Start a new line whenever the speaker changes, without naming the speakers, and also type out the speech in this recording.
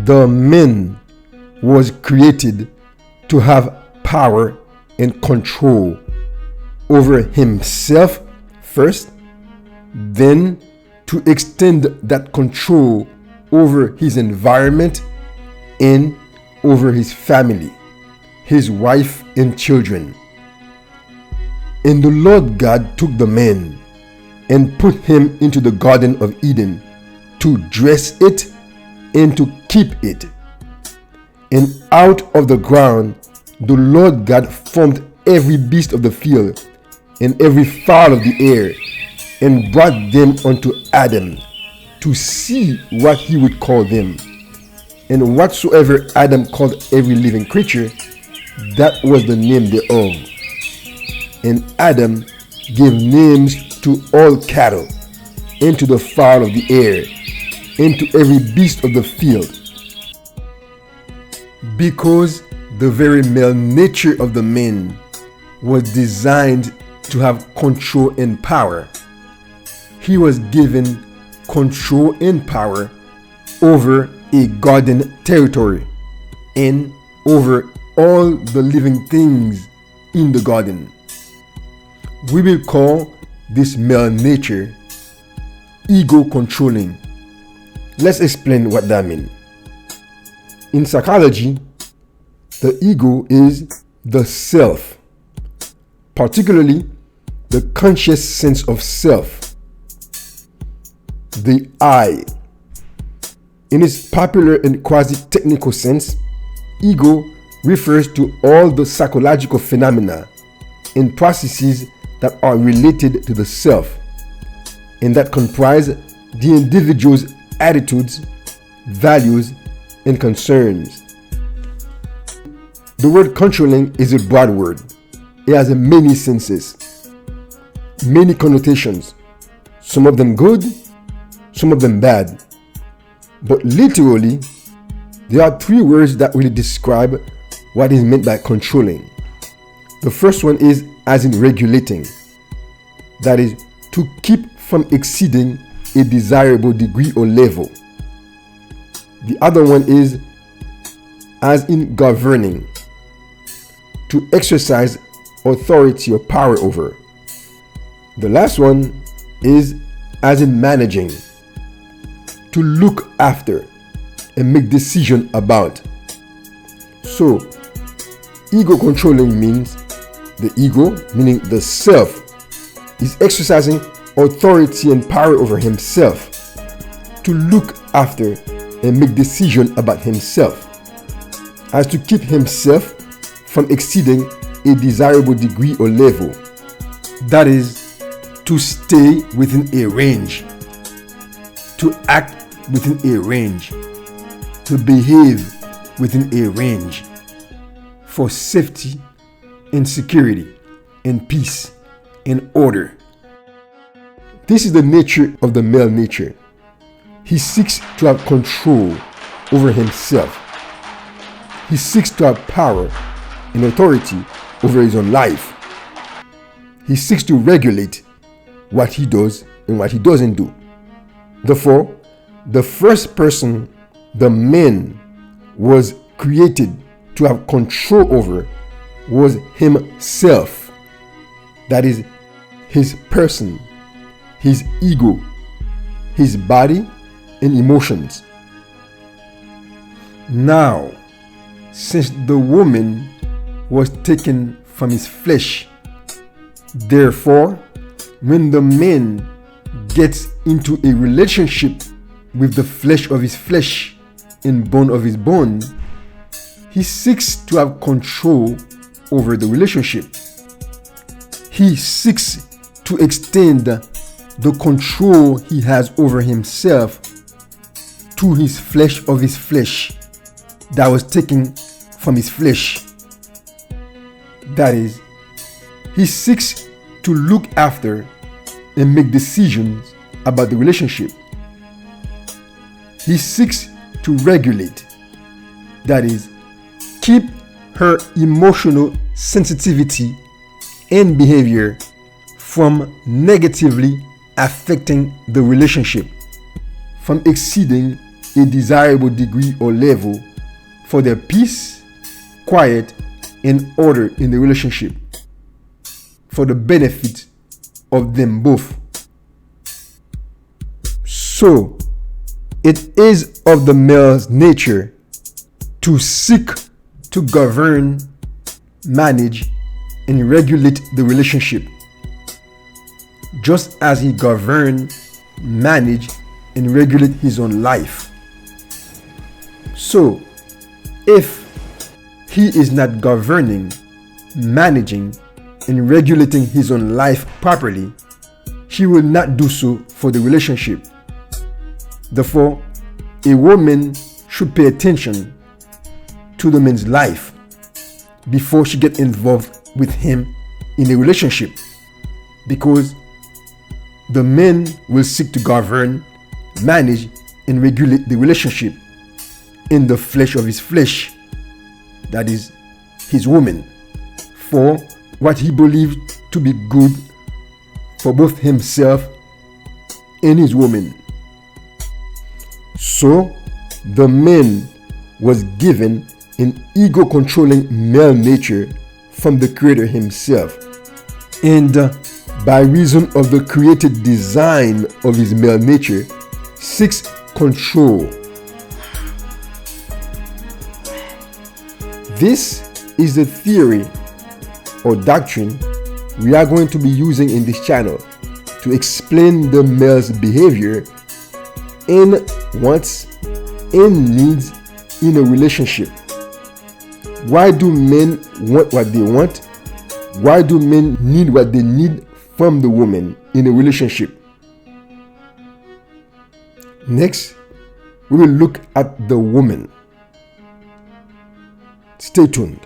The man was created to have power and control over himself first, then to extend that control over his environment and over his family, his wife and children. And the Lord God took the man and put him into the Garden of Eden to dress it and to keep it. And out of the ground the Lord God formed every beast of the field and every fowl of the air, and brought them unto Adam to see what he would call them. And whatsoever Adam called every living creature, that was the name thereof. And Adam gave names to all cattle, and to the fowl of the air, and to every beast of the field. Because the very male nature of the man was designed to have control and power, he was given control and power over a garden territory and over all the living things in the garden. We will call this male nature ego controlling. Let's explain what that means. In psychology, the ego is the self, particularly the conscious sense of self, the I. In its popular and quasi-technical sense, ego refers to all the psychological phenomena and processes that are related to the self and that comprise the individual's attitudes, values, and concerns. The word controlling is a broad word. It has many senses, many connotations, some of them good, some of them bad. But literally, there are three words that really describe what is meant by controlling. The first one is as in regulating. That is, to keep from exceeding a desirable degree or level. The other one is as in governing. To exercise authority or power over. The last one is as in managing. To look after and make decision about. So, ego controlling means the ego, meaning the self, is exercising authority and power over himself to look after and make decision about himself, as to keep himself from exceeding a desirable degree or level. That is, to stay within a range, to act within a range, to behave within a range, for safety and security and peace and order. This is the nature of the male nature. He seeks to have control over himself. He seeks to have power and authority over his own life. He seeks to regulate what he does and what he doesn't do. Therefore, the first person the man was created to have control over was himself. That is, his person, his ego, his body and emotions. Now, since the woman was taken from his flesh, therefore, when the man gets into a relationship with the flesh of his flesh and bone of his bone, he seeks to have control over the relationship. He seeks to extend the control he has over himself to his flesh of his flesh that was taken from his flesh. That is, he seeks to look after and make decisions about the relationship. He seeks to regulate. That is, keep her emotional sensitivity and behavior from negatively affecting the relationship, from exceeding a desirable degree or level for their peace, quiet, and order in the relationship for the benefit of them both. So, it is of the male's nature to seek to govern, manage, and regulate the relationship, just as he govern, manage, and regulate his own life. So, if he is not governing, managing, and regulating his own life properly, he will not do so for the relationship. Therefore, a woman should pay attention to the man's life before she gets involved with him in a relationship, because the man will seek to govern, manage, and regulate the relationship in the flesh of his flesh, that is his woman, for what he believes to be good for both himself and his woman. So the man was given an ego-controlling male nature from the Creator himself, and by reason of the created design of his male nature, seeks control. This is the theory or doctrine we are going to be using in this channel to explain the male's behavior and wants and needs in a relationship. Why do men want what they want? Why do men need what they need from the woman in a relationship? Next, we will look at the woman. Stay tuned.